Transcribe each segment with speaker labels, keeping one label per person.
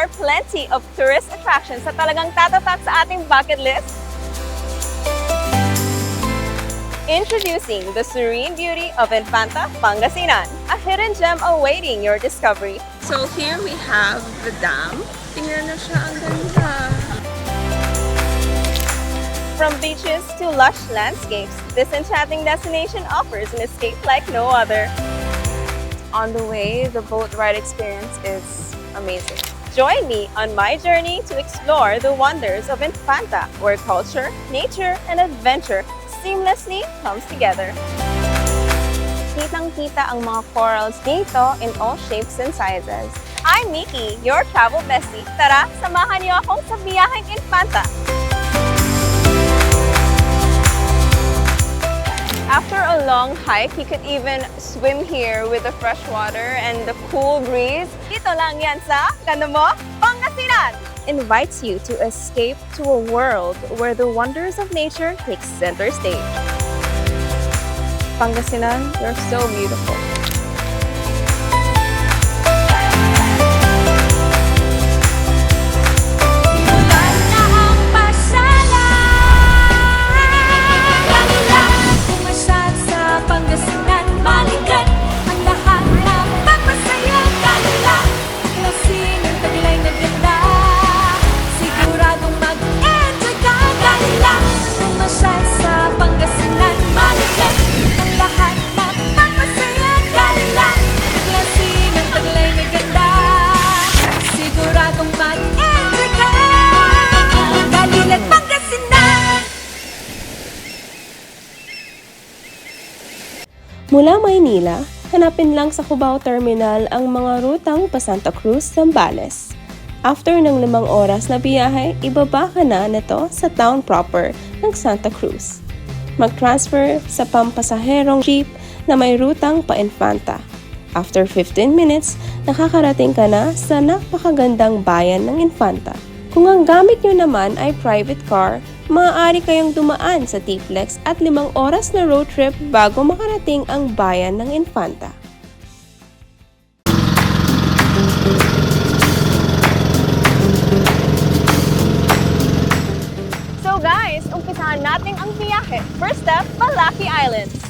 Speaker 1: are plenty of tourist attractions na talagang tatatak sa ating bucket list. Introducing the serene beauty of Infanta, Pangasinan, a hidden gem awaiting your discovery. So here we have the dam. Tingnan na siya, ang ganda. From beaches to lush landscapes, this enchanting destination offers an escape like no other. On the way, the boat ride experience is amazing. Join me on my journey to explore the wonders of Infanta, where culture, nature, and adventure seamlessly comes together. Kitang-kita ang mga corals dito in all shapes and sizes. I'm Miki, your travel bestie. Tara, samahan niyo akong sa biyaheng Infanta. After a long hike, you could even swim here with the fresh water and the cool breeze. Dito lang yan sa Ganda mo, Pangasinan! Invites you to escape to a world where the wonders of nature take center stage. Pangasinan, you're so beautiful.
Speaker 2: Mula Maynila, hanapin lang sa Cubao Terminal ang mga rutang pa Santa Cruz, Zambales. After ng 5 oras na biyahe, ibaba ka na nito sa town proper ng Santa Cruz. Mag-transfer sa pampasaherong jeep na may rutang pa Infanta. After 15 minutes, nakakarating ka na sa napakagandang bayan ng Infanta. Kung ang gamit nyo naman ay private car, maaari kayong dumaan sa T-Flex at 5 oras na road trip bago makarating ang bayan ng Infanta.
Speaker 1: So guys, umpisahan natin ang biyahe. First step, Balaki Islands.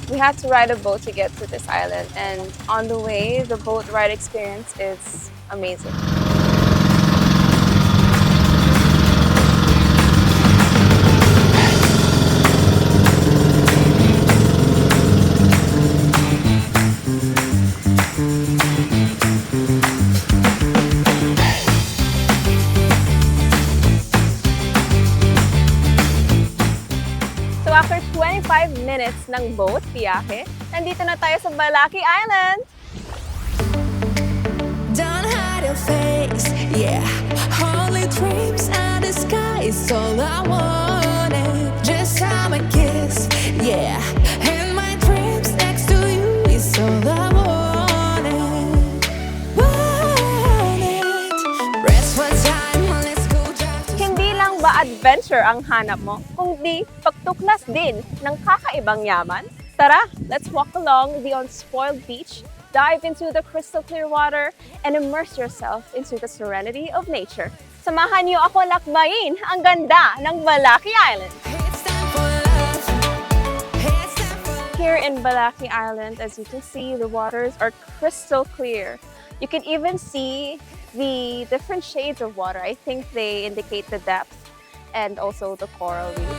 Speaker 1: We had to ride a boat to get to this island, and on the way, the boat ride experience is amazing. So after 25 minutes ng boat biyahe, nandito na tayo sa Balaki Island.
Speaker 3: Don't hide your face, yeah. Only dreams and the sky is all I wanted. Just have a kiss, yeah. And my dreams next to you is all I wanted. Rest for time, let's go drive to...
Speaker 1: Hindi lang ba adventure ang hanap mo, kundi pagtuklas din ng kakaibang yaman? Tara, let's walk along the unspoiled beach, dive into the crystal clear water, and immerse yourself into the serenity of nature. Samahan niyo ako lakbayin ang ganda ng Balaki Island.
Speaker 3: It's time for love. It's time for...
Speaker 1: Here in Balaki Island, as you can see, the waters are crystal clear. You can even see the different shades of water. I think they indicate the depth and also the coral reef.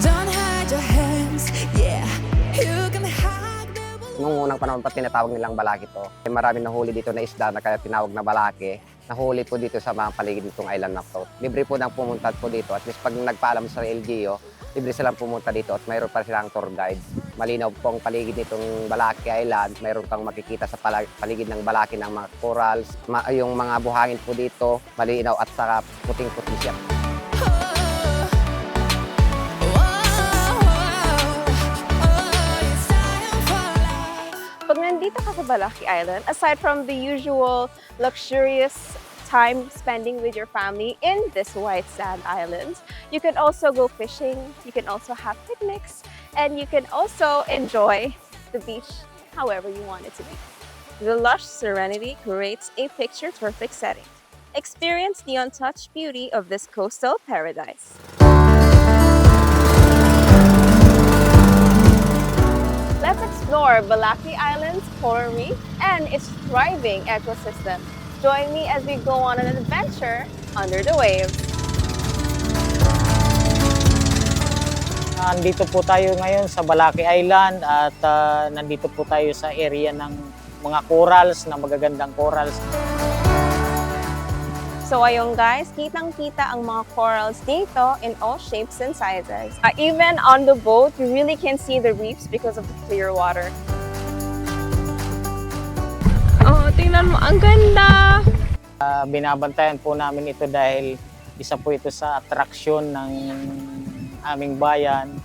Speaker 3: Don't hide your hands, yeah. You can hug the...
Speaker 4: Nung unang panahon pa tinatawag nilang balaki to. Maraming nahuli dito na isda na kaya tinawag na balaki. Nahuli po dito sa mga paligid nitong island na to. Libre po nang pumunta po dito. At least pag nagpaalam sa LGU, libre silang pumunta dito at mayroon pa silang tour guide. Malinaw po ang paligid nitong Balaki Island. Mayroon kang makikita sa paligid ng Balaki ng mga corals. Yung mga buhangin po dito, malinaw at saka puting-puting siya.
Speaker 1: Pag nandito ka sa Balaki Island, aside from the usual luxurious time spending with your family in this white sand island. You can also go fishing, you can also have picnics, and you can also enjoy the beach however you want it to be. The lush serenity creates a picture-perfect setting. Experience the untouched beauty of this coastal paradise. Let's explore Balaki Island's coral reef and its thriving ecosystem. Join me as we go on an adventure under the waves.
Speaker 5: Nandito po tayo ngayon sa Balaki Island at nandito po tayo sa area ng mga corals, na magagandang corals.
Speaker 1: So ayun guys, kitang-kita ang mga corals dito in all shapes and sizes. Even on the boat, you really can see the reefs because of the clear water. Oh, tingnan mo, ang ganda!
Speaker 5: Binabantayan po namin ito dahil isa po ito sa atraksyon ng aming bayan.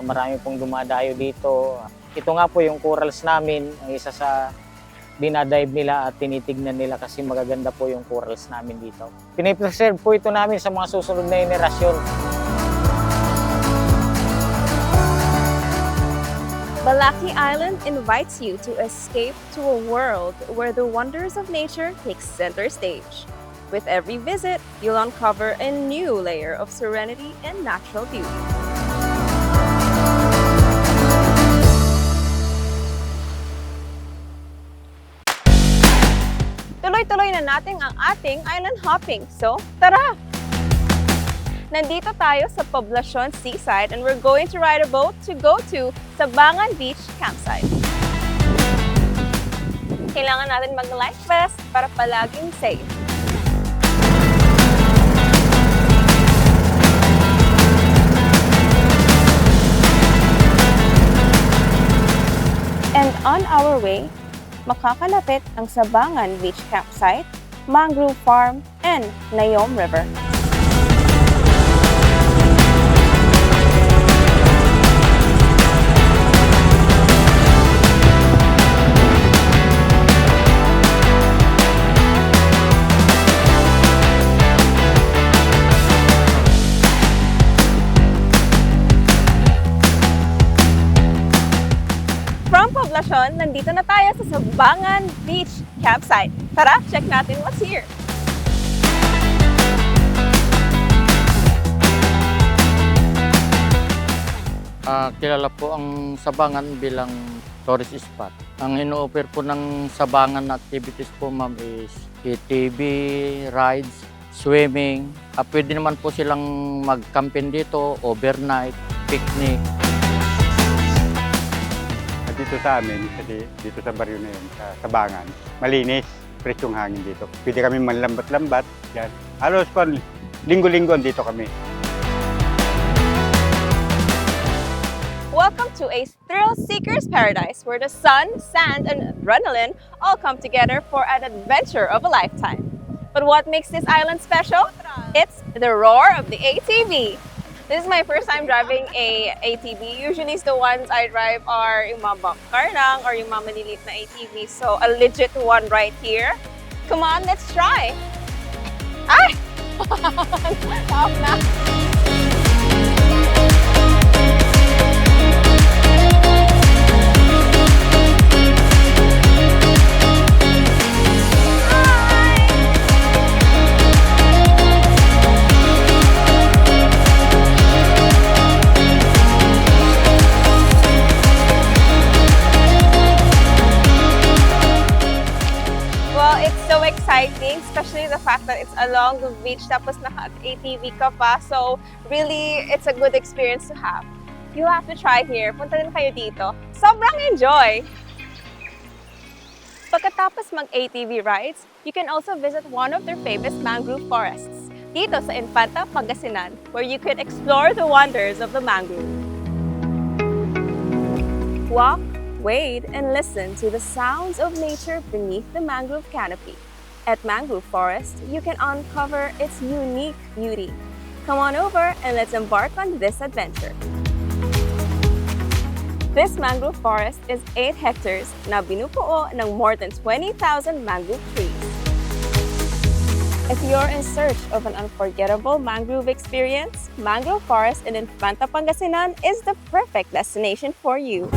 Speaker 5: Marami pong dumadayo dito. Ito nga po yung corals namin, ang isa sa dinadive nila at tinitignan nila kasi magaganda po yung corals namin dito. Pinipreserve po ito namin sa mga susunod na henerasyon.
Speaker 1: Balaki Island invites you to escape to a world where the wonders of nature take center stage. With every visit, you'll uncover a new layer of serenity and natural beauty. Tuloy-tuloy na natin ang ating island hopping. So, tara! Nandito tayo sa Poblacion Seaside and we're going to ride a boat to go to Sabangan Beach Campsite. Kailangan natin mag-life vest para palaging safe. And on our way, makakalapit ang Sabangan Beach Campsite, Mangrove Farm, and Nayom River. From Poblacion, nandito na tayo sa Sabangan Beach Campsite. Tara, check natin what's here.
Speaker 6: Kilala po ang Sabangan bilang tourist spot. Ang ino-offer po ng Sabangan activities po ma'am is ATV, rides, swimming. Pwede naman po silang mag-camping dito, overnight, picnic.
Speaker 7: Dito sa amin, kasi dito sa baryo na yun, sa Sabangan, malinis, fresh yung hangin dito. Pwede kami manlambat-lambat, yan. Halos pa, linggo-linggo dito kami.
Speaker 1: Welcome to a thrill seeker's paradise where the sun, sand, and adrenaline all come together for an adventure of a lifetime. But what makes this island special? It's the roar of the ATV. This is my first time driving a ATV. Usually the ones I drive are yung mga bump car lang or yung mga maliliit na ATV. So a legit one right here. Come on, let's try. Ay! Off na. Exciting, especially the fact that it's along the beach tapos naka-ATV ka pa. So really, it's a good experience to have. You have to try here. Punta din kayo dito. Sobrang enjoy! Pagkatapos mag-ATV rides, you can also visit one of their famous mangrove forests dito sa Infanta, Pangasinan, where you could explore the wonders of the mangrove. Walk, wade, and listen to the sounds of nature beneath the mangrove canopy. At Mangrove Forest, you can uncover its unique beauty. Come on over and let's embark on this adventure. This mangrove forest is 8 hectares na binubuo ng more than 20,000 mangrove trees. If you're in search of an unforgettable mangrove experience, Mangrove Forest in Infanta, Pangasinan is the perfect destination for you.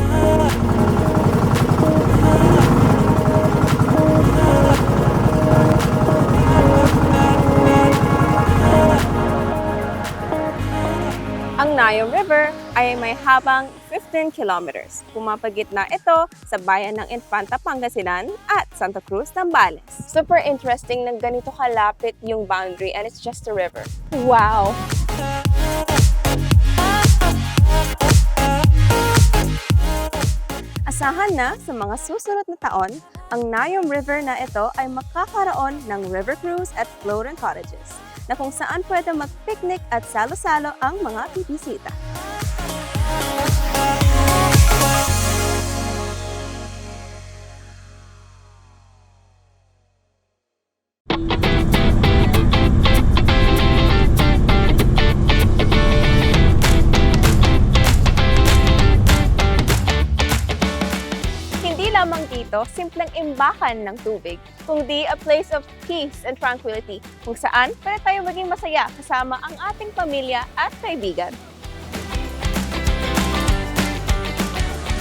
Speaker 1: Ang Nayom River ay may habang 15 kilometers. Pumapagitna ito sa bayan ng Infanta, Pangasinan at Santa Cruz, Zambales. Super interesting na ganito kalapit yung boundary and it's just a river. Wow! Asahan na sa mga susunod na taon, ang Nayom River na ito ay makakaroon ng river cruise at floating cottages na kung saan pwede mag-picnic at salo-salo ang mga bibisita. Hindi lamang dito simpleng imbakan ng tubig, kundi a place of peace and tranquility kung saan pwede tayo maging masaya kasama ang ating pamilya at kaibigan.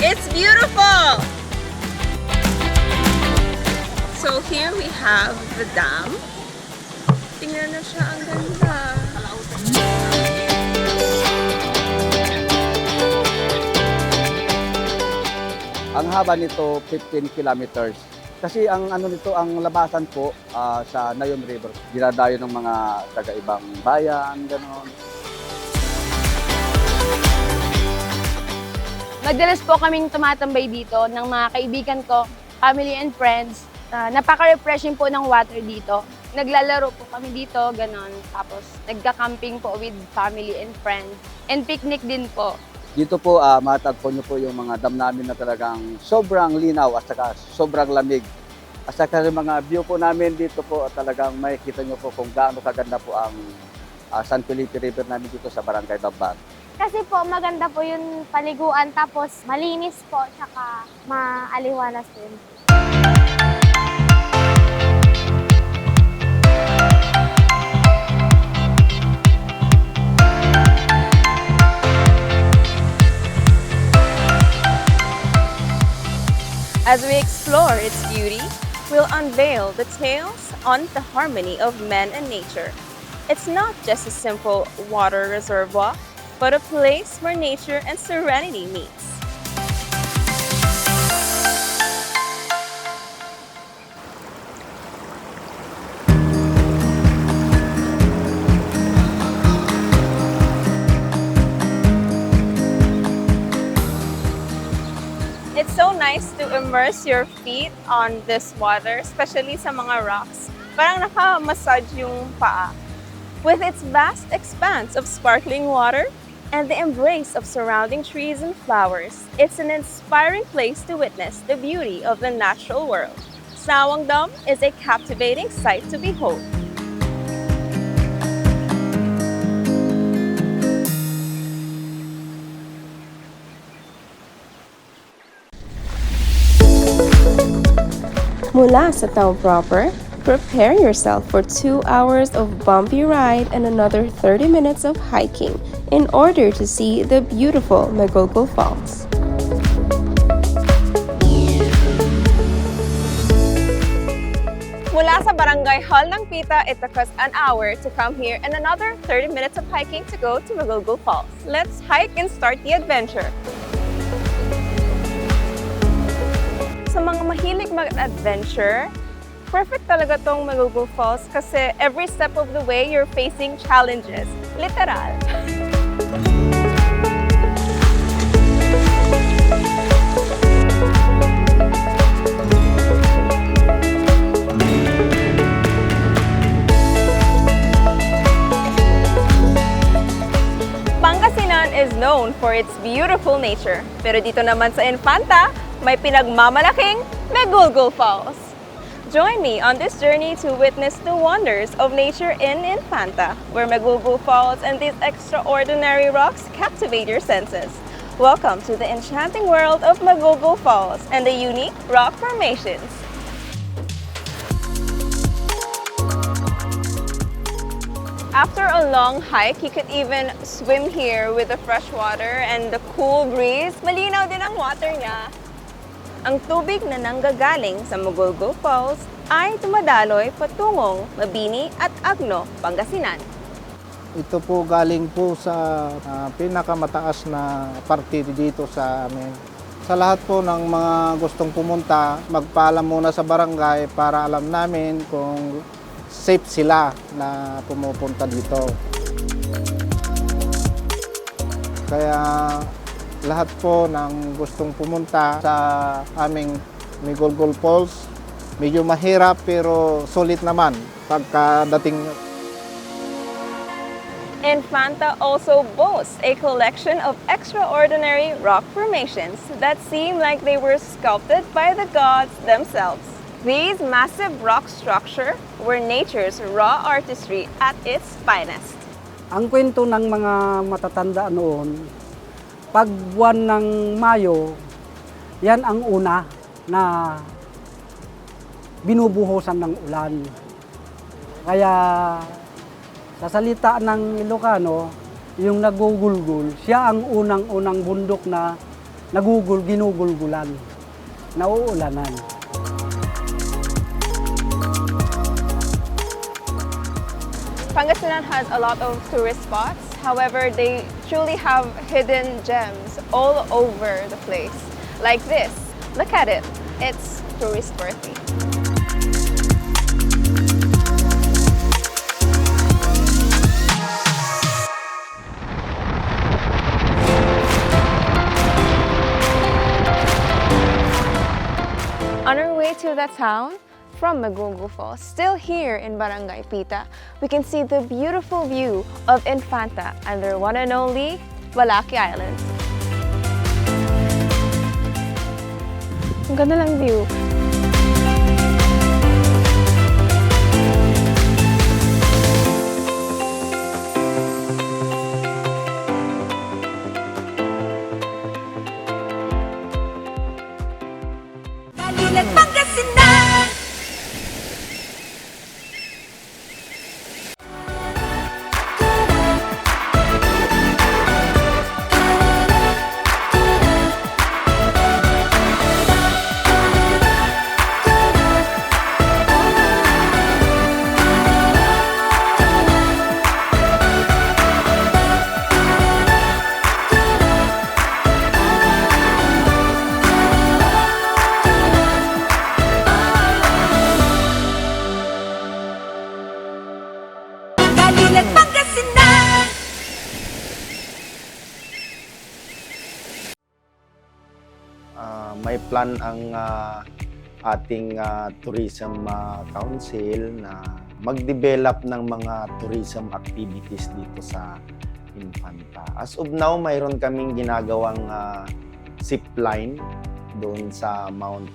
Speaker 1: It's beautiful! So here we have the dam. Tingnan na siya, ang ganda.
Speaker 8: Ang haba nito 15 kilometers. Kasi ang ano nito, ang labasan po sa Nayom River. Dinadayo ng mga taga-ibang bayan, gano'n.
Speaker 9: Madalas po kaming tumatambay dito ng mga kaibigan ko, family and friends. Napaka-refreshing po ng water dito. Naglalaro po kami dito, ganon. Tapos nagka-camping po with family and friends. And picnic din po.
Speaker 8: Dito po matagpo nyo po yung mga dam namin na talagang sobrang linaw at saka sobrang lamig. At saka yung mga view po namin dito po talagang makikita nyo po kung gaano kaganda po ang San Felipe River namin dito sa Barangay Bagbag.
Speaker 9: Kasi po maganda po yung paliguan, tapos malinis po, tsaka maaliwalas din.
Speaker 1: As we explore its beauty, we'll unveil the tales on the harmony of man and nature. It's not just a simple water reservoir, but a place where nature and serenity meets. It's so nice to immerse your feet on this water, especially sa mga rocks. Parang naka-massage yung paa. With its vast expanse of sparkling water and the embrace of surrounding trees and flowers, it's an inspiring place to witness the beauty of the natural world. Sawang Dam is a captivating sight to behold.
Speaker 2: Mula sa town proper, prepare yourself for 2 hours of bumpy ride and another 30 minutes of hiking in order to see the beautiful Magogol Falls.
Speaker 1: Mula sa Barangay Hall ng Pita, it took us an hour to come here and another 30 minutes of hiking to go to Magogol Falls. Let's hike and start the adventure. Sa mga mahilig mag-adventure, perfect talaga tong Magogol Falls kasi every step of the way you're facing challenges. Literal. Pangasinan is known for its beautiful nature. Pero dito naman sa Infanta, may pinagmamalaking Magogol Falls. Join me on this journey to witness the wonders of nature in Infanta, where Magogol Falls and these extraordinary rocks captivate your senses. Welcome to the enchanting world of Magogol Falls and the unique rock formations. After a long hike, you could even swim here with the fresh water and the cool breeze. Malinaw din ang water niya. Ang tubig na nanggagaling sa Magulgul Falls ay tumadaloy patungong Mabini at Agno, Pangasinan.
Speaker 10: Ito po galing po sa pinakamataas na parte dito sa amin. Sa lahat po ng mga gustong pumunta, magpaalam muna sa barangay para alam namin kung safe sila na pumupunta dito. Kaya lahat po ng gustong pumunta sa aming Magulgul Falls, medyo mahirap pero sulit naman pagkadating.
Speaker 1: Infanta also boasts a collection of extraordinary rock formations that seem like they were sculpted by the gods themselves. These massive rock structures were nature's raw artistry at its finest.
Speaker 11: Ang kwento ng mga matatanda noon, pag buwan ng Mayo, yan ang una na binubuhusan ng ulan. Kaya sa salita ng Ilocano, yung nagugulgul, siya ang unang-unang bundok na ginugulgulan, nauulanan.
Speaker 1: Pangasinan has a lot of tourist spots. However, they truly have hidden gems all over the place. Like this. Look at it. It's tourist worthy. On our way to the town, from Magulgul Falls, still here in Barangay Pita, we can see the beautiful view of Infanta and their one and only Walaki Island. Ang ganda lang view.
Speaker 3: Pangasinan! Pangasinan!
Speaker 12: May plan ang ating tourism council na mag-develop ng mga tourism activities dito sa Infanta. As of now, mayroon kaming ginagawang zip line doon sa Mount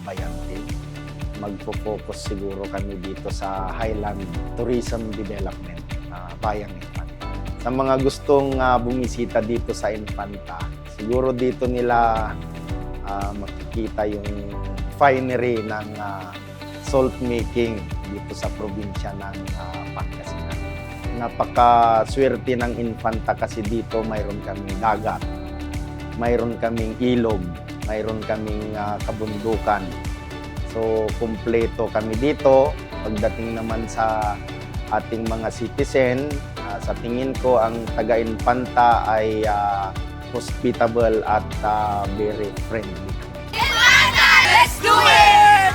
Speaker 12: Bayante. Magpo-focus siguro kami dito sa Highland Tourism Development, Bayang Infanta. Sa mga gustong bumisita dito sa Infanta, siguro dito nila makikita yung finery ng salt making dito sa probinsya ng Pangasinan. Napakaswerte ng Infanta kasi dito mayroon kaming dagat, mayroon kaming ilog, mayroon kaming kabundukan. So, kumpleto kami dito. Pagdating naman sa ating mga citizen, sa tingin ko ang taga-Infanta ay hospitable at very friendly.
Speaker 3: Let's do it!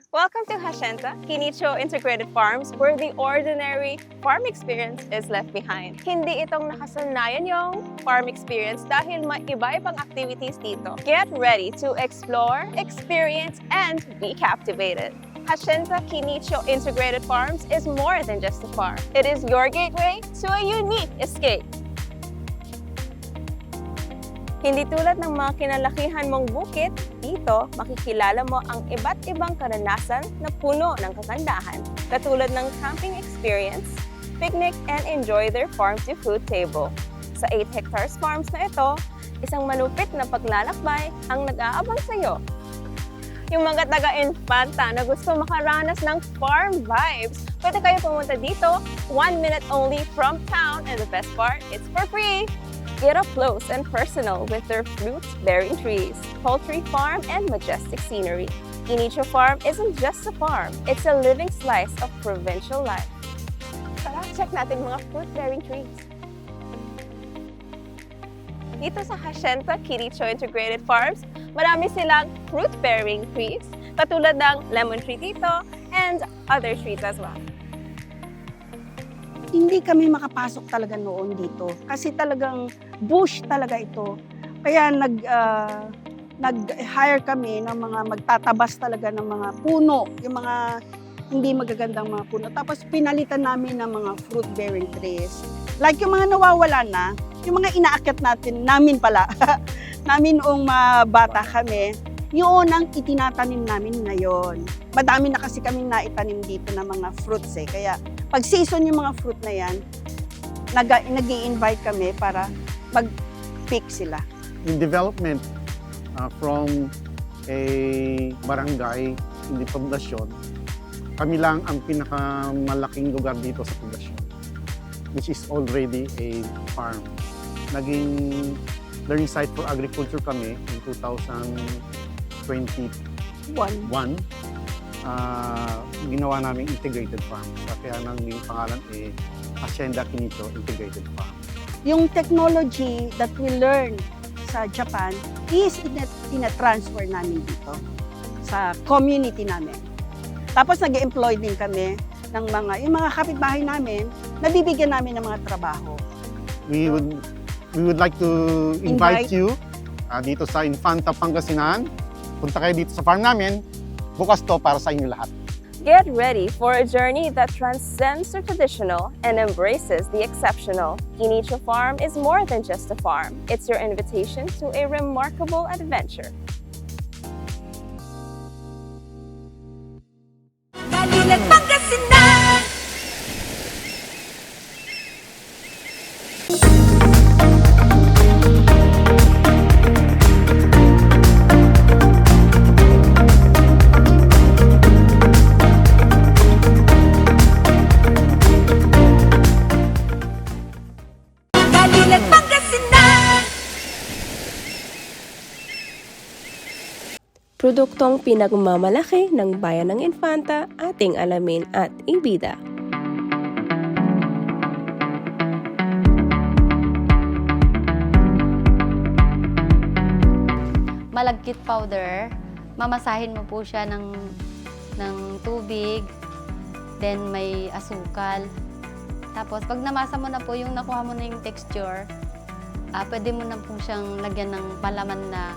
Speaker 1: Welcome to Hacienda, Kinicho Integrated Farms, where the ordinary farm experience is left behind. Hindi itong nakasanayan yung farm experience dahil may iba-ibang activities dito. Get ready to explore, experience, and be captivated. Hacienda Kinicho Integrated Farms is more than just a farm. It is your gateway to a unique escape. Hindi tulad ng mga kinalakihan mong bukid, dito makikilala mo ang iba't ibang karanasan na puno ng kagandahan, katulad ng camping experience, picnic, and enjoy their farm-to-food table. Sa 8 hectares farms na ito, isang malupit na paglalakbay ang nag-aabang sa iyo. Yung mga taga-Infanta na gusto makaranas ng farm vibes, pwede kayo pumunta dito, 1 minute only from town, and the best part, it's for free! Get up close and personal with their fruit-bearing trees, poultry farm, and majestic scenery. Inicho Farm isn't just a farm, it's a living slice of provincial life. Tara, check natin mga fruit-bearing trees. Dito sa Hacienda Quiricho Integrated Farms, marami silang fruit-bearing trees, katulad ng lemon tree dito and other trees as well.
Speaker 13: Hindi kami makapasok talaga noon dito kasi talagang bush talaga ito. Kaya nag-hire kami ng mga magtatabas talaga ng mga puno, yung mga hindi magagandang mga puno. Tapos pinalitan namin ng mga fruit-bearing trees. Like yung mga nawawala na, yung mga inaakyat namin pala, namin noong bata kami, yun ang itinatanim namin ngayon. Madami na kasi kaming naitanim dito ng mga fruits eh. Kaya pag season yung mga fruit na yan, nag-i-invite kami para mag-pick sila.
Speaker 14: In development from a barangay, hindi poblasyon, kami lang ang pinakamalaking lugar dito sa poblasyon, which is already a farm. Naging learning site for agriculture kami in 2021. Ginawa namin integrated farm. Kaya nang yung pangalan Hacienda Quiricho Integrated Farm.
Speaker 13: Yung technology that we learn sa Japan is ina-transfer namin dito sa community namin. Tapos nag-employ din kami ng yung mga kapitbahay namin, nabibigyan namin ng mga trabaho.
Speaker 14: We would like to invite you dito sa Infanta, Pangasinan. Punta kayo dito sa farm namin. Bukas to para sa inyo lahat.
Speaker 1: Get ready for a journey that transcends the traditional and embraces the exceptional. Inicho Farm is more than just a farm. It's your invitation to a remarkable adventure.
Speaker 3: Pangasinan!
Speaker 2: Produktong pinagmamalaki ng bayan ng Infanta, ating alamin at ibida.
Speaker 15: Malagkit powder, mamasahin mo po siya ng tubig, then may asukal. Tapos pag namasa mo na po yung nakuha mo na yung texture, pwede mo na po siyang lagyan ng palaman na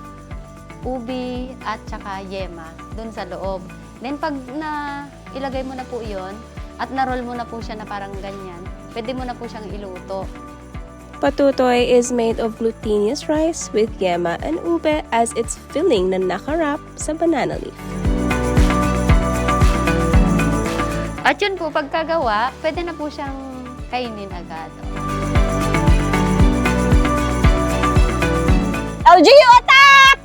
Speaker 15: ubi at saka yema doon sa loob. Then pag ilagay mo na po yon at na-roll mo na po siya na parang ganyan, pwede mo na po siyang iluto.
Speaker 2: Patutoy is made of glutinous rice with yema and ube as its filling na nakarap sa banana leaf.
Speaker 15: At yun po, pagkagawa, pwede na po siyang kainin agad.
Speaker 1: LGU attack!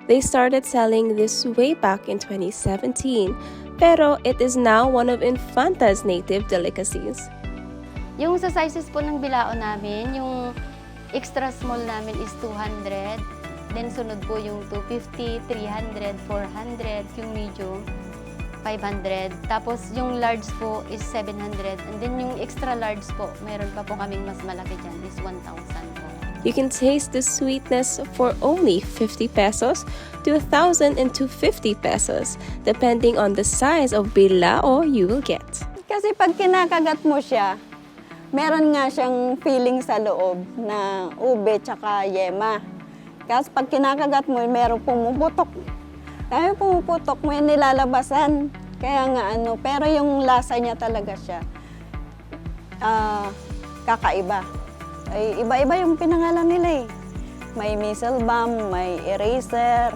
Speaker 2: They started selling this way back in 2017, pero it is now one of Infanta's native delicacies.
Speaker 15: Yung sa sizes po ng bilao namin, yung extra small namin is 200, then sunod po yung 250, 300, 400, yung medium, 500. Tapos yung large po is 700, and then yung extra large po, mayroon pa po kaming mas malaki dyan, is 1,000 po.
Speaker 2: You can taste the sweetness for only 50 pesos to 1,000 and 250 pesos, depending on the size of bilao you will get.
Speaker 13: Kasi pag kinakagat mo siya, meron nga siyang feeling sa loob na ube tsaka yema. Kasi pag kinakagat mo, meron pumuputok. Kaya pumuputok, may nilalabasan. Kaya nga pero yung lasa niya talaga siya, kakaiba. Ay, iba-iba yung pinangalan nila eh. May missile bomb, may eraser.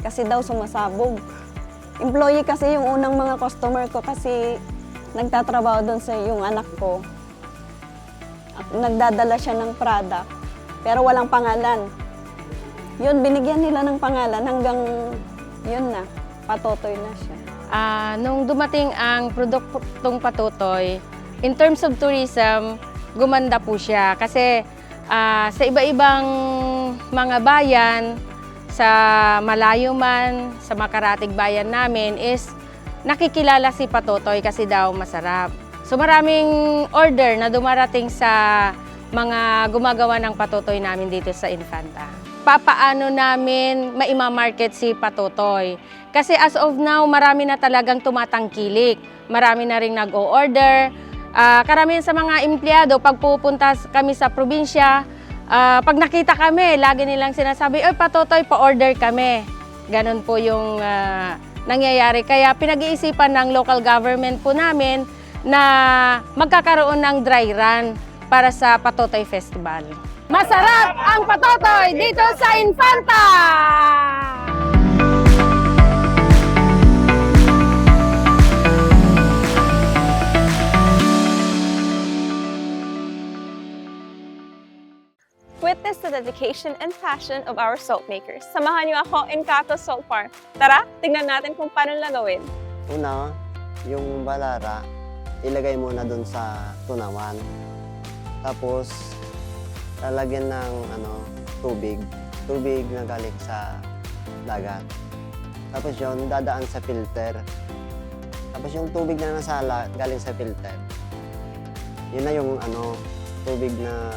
Speaker 13: Kasi daw sumasabog. Employee kasi yung unang mga customer ko kasi nagtatrabaho doon sa yung anak ko. At nagdadala siya ng product, pero walang pangalan. Yun, binigyan nila ng pangalan hanggang yun na, patotoy na siya.
Speaker 9: Nung dumating ang produktong patutoy, in terms of tourism, gumanda po siya. Kasi sa iba-ibang mga bayan, sa malayo man, sa makaratig bayan namin is nakikilala si patutoy kasi daw masarap. So maraming order na dumarating sa mga gumagawa ng patutoy namin dito sa Infanta. Papaano namin maimamarket si patutoy? Kasi as of now, marami na talagang tumatangkilik. Marami na rin nag-o-order. Karamihan sa mga empleyado, pag pupunta kami sa probinsya, pag nakita kami, lagi nilang sinasabi, "Oy, patutoy, pa-order kami." Ganon po yung nangyayari. Kaya pinag-iisipan ng local government po namin na magkakaroon ng dry run para sa Patutoy Festival. Masarap ang patutoy dito sa Infanta!
Speaker 1: Witness the dedication and passion of our salt makers. Samahan niyo ako in Cato Salt Farm. Tara, tingnan natin kung paano nila gawin.
Speaker 16: Una, yung balara, ilagay muna doon sa tunawan. Tapos, lalagyan ng tubig na galing sa dagat. Tapos yun, dadaan sa filter. Tapos yung tubig na nasala galing sa filter, yun na yung tubig na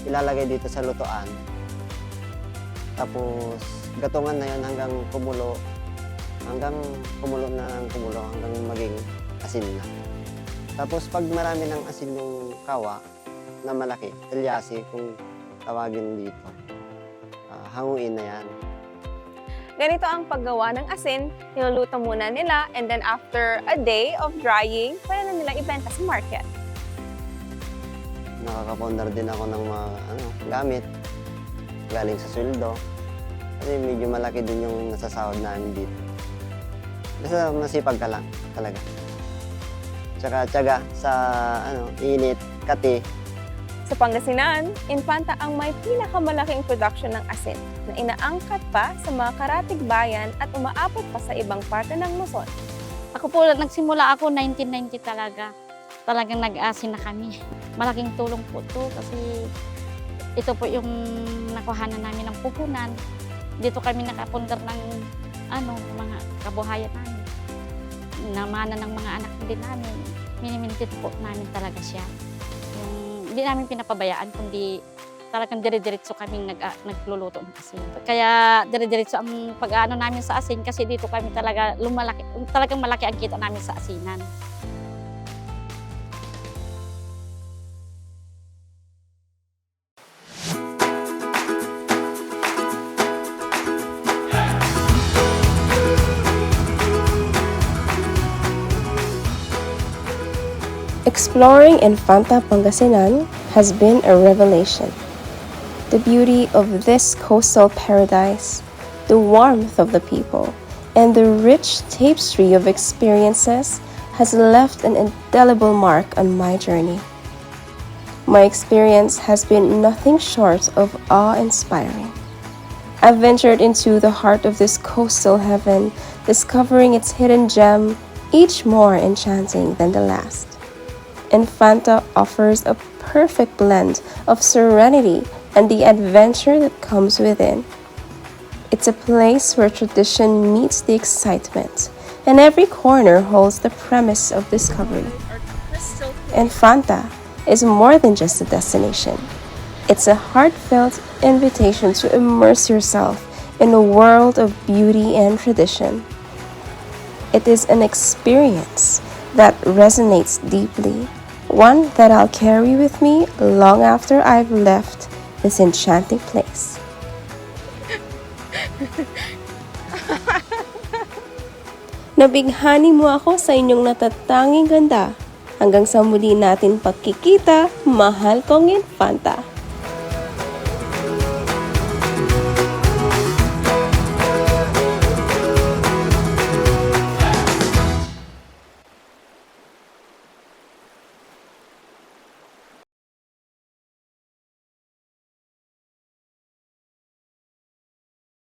Speaker 16: ilalagay dito sa lutuan. Tapos gatungan na yun hanggang kumulo hanggang maging asin na. Tapos pag marami ng asin yung kawa na malaki, elyasi kung tawagin dito, hanguin na yan.
Speaker 1: Ganito ang paggawa ng asin. Niluluto muna nila and then after a day of drying, pwede na nila ibenta sa market.
Speaker 16: Nakakapondar din ako ng mga gamit galing sa sweldo. Kasi medyo malaki din yung nasasahod namin dito. Basta masipag ka lang talaga. Tsaka tiyaga sa init, kati.
Speaker 1: Sa Pangasinan, Infanta ang may pinakamalaking production ng asin na inaangkat pa sa mga karatig bayan at umaabot pa sa ibang parte ng Luzon.
Speaker 17: Ako po, nagsimula ako 1990 talaga. Talagang nag-asin na kami. Malaking tulong po ito kasi ito po yung nakuhanan namin ng pupunan. Dito kami nakapundar ng mga kabuhayan namin. Namana ng mga anak din namin. Minimintit po namin talaga siya. Hindi namin pinapabayaan, kundi talagang dire-diretso kaming nagluluto ng asin. Kaya dire-diretso ang pag-aano namin sa asin kasi dito kami talagang malaki ang kita namin sa asinan.
Speaker 2: Exploring Infanta, Pangasinan has been a revelation. The beauty of this coastal paradise, the warmth of the people, and the rich tapestry of experiences has left an indelible mark on my journey. My experience has been nothing short of awe-inspiring. I've ventured into the heart of this coastal heaven, discovering its hidden gem, each more enchanting than the last. Infanta offers a perfect blend of serenity and the adventure that comes within. It's a place where tradition meets the excitement, and every corner holds the premise of discovery. Infanta is more than just a destination. It's a heartfelt invitation to immerse yourself in a world of beauty and tradition. It is an experience that resonates deeply, one that I'll carry with me long after I've left this enchanting place. Nabighani mo ako sa inyong natatanging ganda. Hanggang sa muli natin pagkikita, mahal kong Infanta.